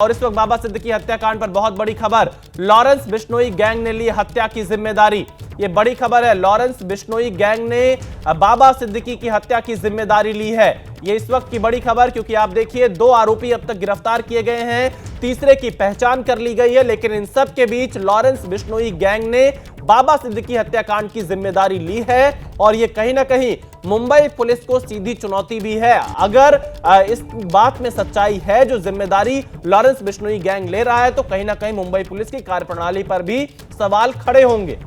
और इस वक्त बाबा सिद्दीकी हत्याकांड पर बहुत बड़ी खबर। लॉरेंस बिश्नोई गैंग ने ली हत्या की जिम्मेदारी। ये बड़ी खबर है। लॉरेंस बिश्नोई गैंग ने बाबा सिद्दीकी की हत्या की जिम्मेदारी ली है। ये इस वक्त की बड़ी खबर, क्योंकि आप देखिए 2 आरोपी अब तक गिरफ्तार किए गए हैं, तीसरे की पहचान कर ली गई है, लेकिन इन सब के बीच लॉरेंस बिश्नोई गैंग ने बाबा सिद्दीकी हत्याकांड की जिम्मेदारी ली है। और ये कहीं ना कहीं मुंबई पुलिस को सीधी चुनौती भी है। अगर इस बात में सच्चाई है, जो जिम्मेदारी लॉरेंस बिश्नोई गैंग ले रहा है, तो कहीं ना कहीं मुंबई पुलिस की कार्यप्रणाली पर भी सवाल खड़े होंगे।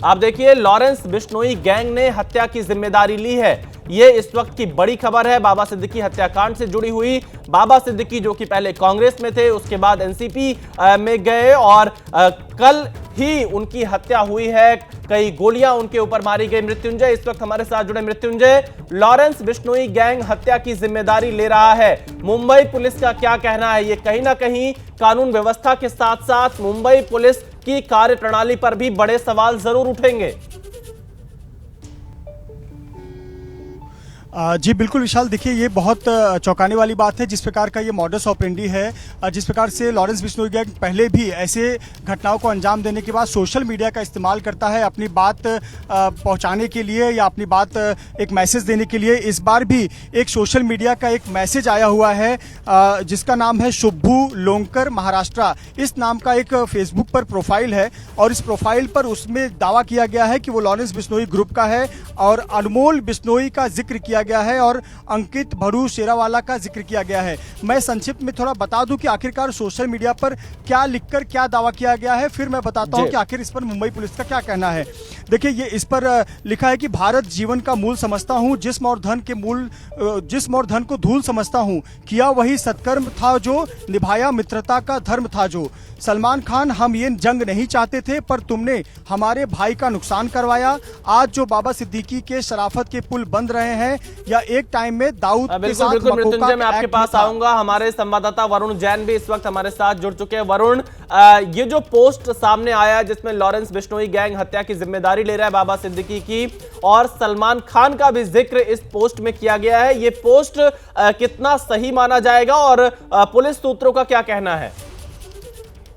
आप देखिए, लॉरेंस बिश्नोई गैंग ने हत्या की जिम्मेदारी ली है। ये इस वक्त की बड़ी खबर है, बाबा सिद्दीकी हत्याकांड से जुड़ी हुई। बाबा सिद्दीकी जो कि पहले कांग्रेस में थे, उसके बाद एनसीपी में गए और कल ही उनकी हत्या हुई है। कई गोलियां उनके ऊपर मारी गई। मृत्युंजय इस वक्त हमारे साथ जुड़े। मृत्युंजय, लॉरेंस बिश्नोई गैंग हत्या की जिम्मेदारी ले रहा है, मुंबई पुलिस का क्या कहना है? ये कहीं ना कहीं कानून व्यवस्था के साथ साथ मुंबई पुलिस की कार्यप्रणाली पर भी बड़े सवाल जरूर उठेंगे। जी बिल्कुल विशाल, देखिए ये बहुत चौंकाने वाली बात है जिस प्रकार का ये मॉडस ऑपरेंडी है। जिस प्रकार से लॉरेंस बिश्नोई गैंग पहले भी ऐसे घटनाओं को अंजाम देने के बाद सोशल मीडिया का इस्तेमाल करता है अपनी बात पहुंचाने के लिए या अपनी बात एक मैसेज देने के लिए। इस बार भी एक सोशल मीडिया का एक मैसेज आया हुआ है जिसका नाम है शुभू लोंकर महाराष्ट्र। इस नाम का एक फेसबुक पर प्रोफाइल है और इस प्रोफाइल पर उसमें दावा किया गया है कि वो लॉरेंस बिश्नोई ग्रुप का है और अनमोल बिश्नोई का जिक्र किया गया है और अंकित भरू शेरावाला का जिक्र किया गया है। मैं संक्षिप्त में थोड़ा बता दूं कि आखिरकार सोशल मीडिया पर क्या लिखकर क्या दावा किया गया है, फिर मैं बताता हूं कि आखिर इस पर मुंबई पुलिस का क्या कहना है। देखिए, ये इस पर लिखा है कि भारत जीवन का मूल समझता हूं, जिस्म और धन को धूल समझता हूं, किया वही सत्कर्म था जो निभाया मित्रता का धर्म था जो। सलमान खान, हम ये जंग नहीं चाहते थे पर तुमने हमारे भाई का नुकसान करवाया। आज जो बाबा सिद्दीकी के शराफत के पुल बंद रहे हैं या एक टाइम में दाऊद के साथ मृत्युंजय, मैं आपके पास आऊंगा। हमारे संवाददाता वरुण जैन भी इस वक्त हमारे साथ जुड़ चुके हैं। वरुण, ये जो पोस्ट सामने आया जिसमें लॉरेंस बिश्नोई गैंग हत्या की जिम्मेदारी ले रहा है बाबा सिद्दीकी की, और सलमान खान का भी जिक्र इस पोस्ट में किया गया है, ये पोस्ट कितना सही माना जाएगा और पुलिस सूत्रों का क्या कहना है?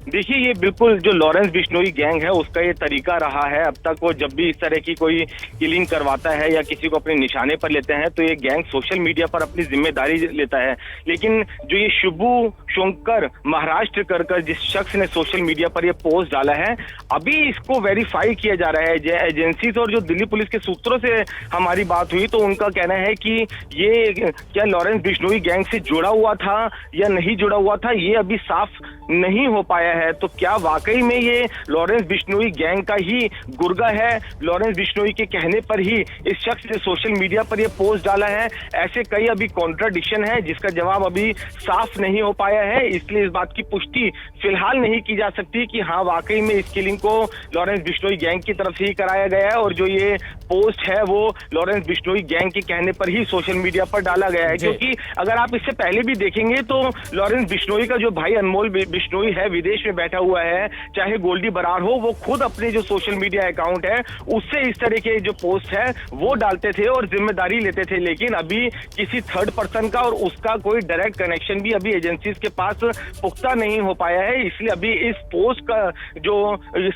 देखिए, ये बिल्कुल जो लॉरेंस बिश्नोई गैंग है उसका ये तरीका रहा है। अब तक वो जब भी इस तरह की कोई किलिंग करवाता है या किसी को अपने निशाने पर लेते हैं तो ये गैंग सोशल मीडिया पर अपनी जिम्मेदारी लेता है। लेकिन जो ये शुभू शोंकर महाराष्ट्र कर जिस शख्स ने सोशल मीडिया पर ये पोस्ट डाला है, अभी इसको वेरीफाई किया जा रहा है एजेंसी और जो दिल्ली पुलिस के सूत्रों से हमारी बात हुई तो उनका कहना है कि ये क्या लॉरेंस बिश्नोई गैंग से जुड़ा हुआ था या नहीं जुड़ा हुआ था, ये अभी साफ नहीं हो पाया है। तो क्या वाकई में ये लॉरेंस बिश्नोई गैंग का ही गुर्गा है? लॉरेंस बिश्नोई के कहने पर ही इस शख्स ने सोशल मीडिया पर ये पोस्ट डाला है? ऐसे कई अभी कॉन्ट्राडिक्शन है जिसका जवाब अभी साफ नहीं हो पाया है, इसलिए इस बात की पुष्टि फिलहाल नहीं की जा सकती कि हाँ वाकई में इस किलिंग को लॉरेंस बिश्नोई गैंग की तरफ से ही कराया गया है और जो ये पोस्ट है वो लॉरेंस बिश्नोई गैंग के कहने पर ही सोशल मीडिया पर डाला गया है। क्योंकि अगर आप इससे पहले भी देखेंगे तो लॉरेंस बिश्नोई का जो भाई अनमोल बिश्नोई है विदेश में बैठा हुआ है, चाहे गोल्डी बरार हो, वो खुद अपने जो सोशल मीडिया अकाउंट है उससे इस तरह के जो पोस्ट है वो डालते थे और जिम्मेदारी लेते थे। लेकिन अभी किसी थर्ड पर्सन का और उसका कोई डायरेक्ट कनेक्शन भी अभी एजेंसीज के पास पुख्ता नहीं हो पाया है, इसलिए अभी इस पोस्ट का जो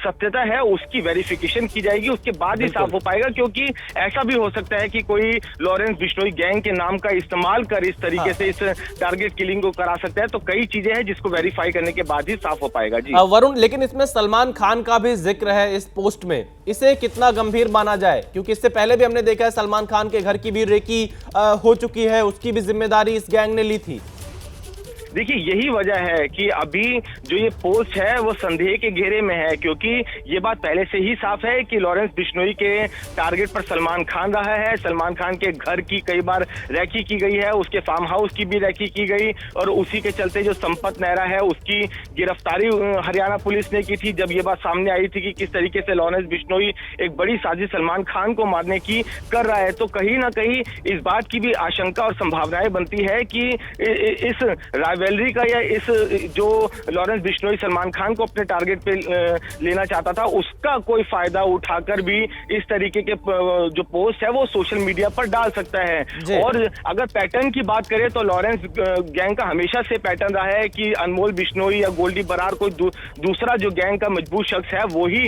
सत्यता है उसकी वेरिफिकेशन की जाएगी, उसके बाद ही साफ हो पाएगा। क्योंकि ऐसा भी हो सकता है कि कोई लॉरेंस बिश्नोई गैंग के नाम का इस्तेमाल कर इस तरीके से इस टारगेट किलिंग को करा सकता है। तो कई चीजें हैं जिसको वेरीफाई करने के बाद ही साफ हो पाएगा। जी वरुण, लेकिन इसमें सलमान खान का भी जिक्र है इस पोस्ट में, इसे कितना गंभीर माना जाए? क्योंकि इससे पहले भी हमने देखा है सलमान खान के घर की भी रेकी हो चुकी है, उसकी भी जिम्मेदारी इस गैंग ने ली थी। देखिए, यही वजह है कि अभी जो ये पोस्ट है वो संदेह के घेरे में है, क्योंकि ये बात पहले से ही साफ है कि लॉरेंस बिश्नोई के टारगेट पर सलमान खान रहा है। सलमान खान के घर की कई बार रैकी की गई है, उसके फार्म हाउस की भी रैकी की गई और उसी के चलते जो संपत नेहरा है उसकी गिरफ्तारी हरियाणा पुलिस ने की थी जब ये बात सामने आई थी कि किस तरीके से लॉरेंस बिश्नोई एक बड़ी साजिश सलमान खान को मारने की कर रहा है। तो कहीं ना कहीं इस बात की भी आशंका और संभावनाएं बनती है कि इस ज्वेलरी का या इस जो लॉरेंस बिश्नोई सलमान खान को अपने टारगेट पे लेना चाहता था, उसका कोई फायदा उठाकर भी इस तरीके के जो पोस्ट है वो सोशल मीडिया पर डाल सकता है। और अगर पैटर्न की बात करें तो लॉरेंस गैंग का हमेशा से पैटर्न रहा है कि अनमोल बिश्नोई या गोल्डी बरार कोई दूसरा जो गैंग का मजबूत शख्स है वो ही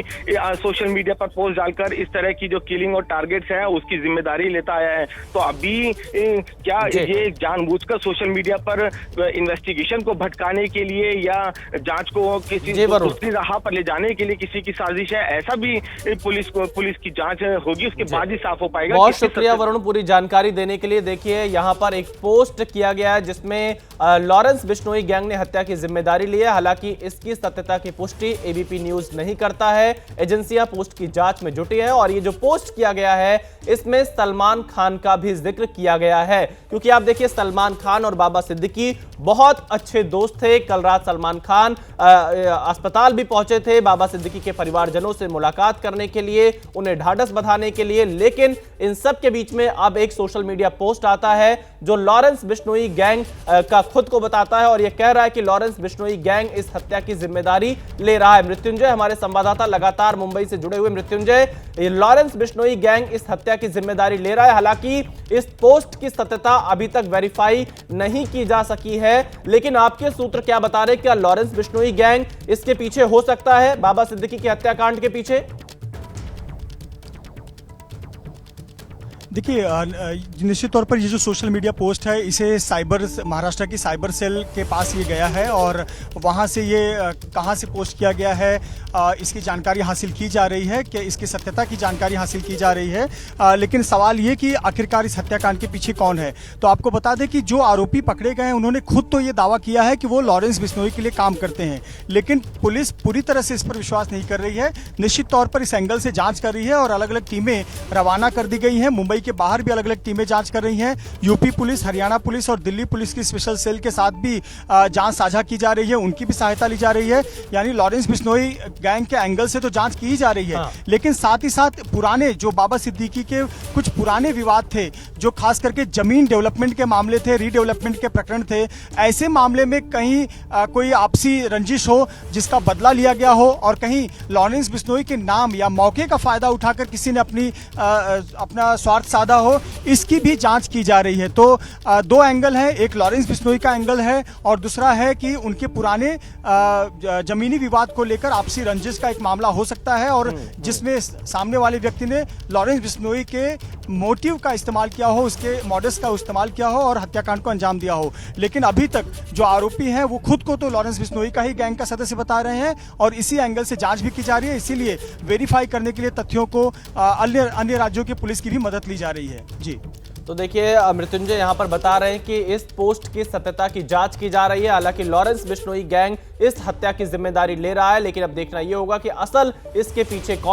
सोशल मीडिया पर पोस्ट डालकर इस तरह की जो किलिंग और टारगेट्स है उसकी जिम्मेदारी लेता आया है। तो अभी क्या ये जानबूझकर सोशल मीडिया पर इन्वेस्टिगेशन को भटकाने के लिए या जांच को किसी दूसरी राह पर ले जाने के लिए किसी की साजिश है, ऐसा भी पुलिस की जांच होगी, उसके बाद ही साफ हो पाएगा। बहुत शुक्रिया वरुण पूरी जानकारी देने के लिए। देखिए यहाँ पर एक पोस्ट किया गया है जिसमें लॉरेंस बिश्नोई गैंग ने हत्या की जिम्मेदारी ली है। हालांकि इसकी सत्यता की पुष्टि एबीपी न्यूज नहीं करता है। एजेंसियां पोस्ट की जांच में जुटी है और ये जो पोस्ट किया गया है इसमें सलमान खान का भी जिक्र किया गया है, क्योंकि आप देखिए सलमान खान और बाबा सिद्दीकी बहुत अच्छे दोस्त थे। कल रात सलमान खान अस्पताल भी पहुंचे थे बाबा सिद्दीकी के परिवारजनों से मुलाकात करने के लिए, उन्हें ढाढ़स बंधाने के लिए। लेकिन इन सब के बीच में अब एक सोशल मीडिया पोस्ट आता है जो लॉरेंस बिश्नोई गैंग का खुद को बताता है और यह कह रहा है कि लॉरेंस बिश्नोई गैंग इस हत्या की जिम्मेदारी ले रहा है। मृत्युंजय हमारे संवाददाता लगातार मुंबई से जुड़े हुए। मृत्युंजय, लॉरेंस बिश्नोई गैंग इस हत्या की जिम्मेदारी ले रहा है। हालांकि इस पोस्ट की सत्यता अभी तक वेरीफाई नहीं की जा सकी है, लेकिन आपके सूत्र क्या बता रहे हैं, क्या लॉरेंस बिश्नोई गैंग इसके पीछे हो सकता है, बाबा सिद्दीकी के हत्याकांड के पीछे? देखिए, निश्चित तौर पर ये जो सोशल मीडिया पोस्ट है इसे महाराष्ट्र की साइबर सेल के पास ये गया है और वहाँ से ये कहाँ से पोस्ट किया गया है इसकी जानकारी हासिल की जा रही है, कि इसकी सत्यता की जानकारी हासिल की जा रही है। लेकिन सवाल ये कि आखिरकार इस हत्याकांड के पीछे कौन है। तो आपको बता दें कि जो आरोपी पकड़े गए हैं उन्होंने खुद तो ये दावा किया है कि वो लॉरेंस बिश्नोई के लिए काम करते हैं, लेकिन पुलिस पूरी तरह से इस पर विश्वास नहीं कर रही है। निश्चित तौर पर इस एंगल से जाँच कर रही है और अलग अलग टीमें रवाना कर दी गई हैं। मुंबई के बाहर भी अलग अलग टीमें जांच कर रही हैं। यूपी पुलिस, हरियाणा पुलिस और दिल्ली पुलिस की स्पेशल सेल के साथ भी जांच साझा की जा रही है, उनकी भी सहायता ली जा रही है। यानी लॉरेंस बिश्नोई गैंग के एंगल से तो जांच की ही जा रही है, लेकिन साथ ही साथ पुराने जो बाबा सिद्दीकी के कुछ पुराने विवाद थे, जो खास करके जमीन डेवलपमेंट के मामले थे, रीडेवलपमेंट के प्रकरण थे, ऐसे मामले में कहीं कोई आपसी रंजिश हो जिसका बदला लिया गया हो और कहीं लॉरेंस बिश्नोई के नाम या मौके का फायदा उठाकर किसी ने अपना स्वार्थ साधा हो, इसकी भी जांच की जा रही है। तो दो एंगल है, एक लॉरेंस बिश्नोई का एंगल है और दूसरा है कि उनके पुराने जमीनी विवाद को लेकर आपसी रंजिश का एक मामला हो सकता है और जिसमें सामने वाले व्यक्ति ने लॉरेंस बिश्नोई के मोटिव का इस्तेमाल किया हो, उसके मॉडस का इस्तेमाल किया हो और हत्याकांड को अंजाम दिया हो। लेकिन अभी तक जो आरोपी हैं वो खुद को तो लॉरेंस बिश्नोई का ही गैंग का सदस्य बता रहे हैं और इसी एंगल से जांच भी की जा रही है। इसीलिए वेरीफाई करने के लिए तथ्यों को अन्य राज्यों की पुलिस की भी मदद ली जा रही है। जी, तो देखिए मृत्युंजय यहाँ पर बता रहे हैं कि इस पोस्ट की सत्यता की जांच की जा रही है। हालांकि लॉरेंस बिश्नोई गैंग इस हत्या की जिम्मेदारी ले रहा है, लेकिन अब देखना यह होगा कि असल इसके पीछे कौन है।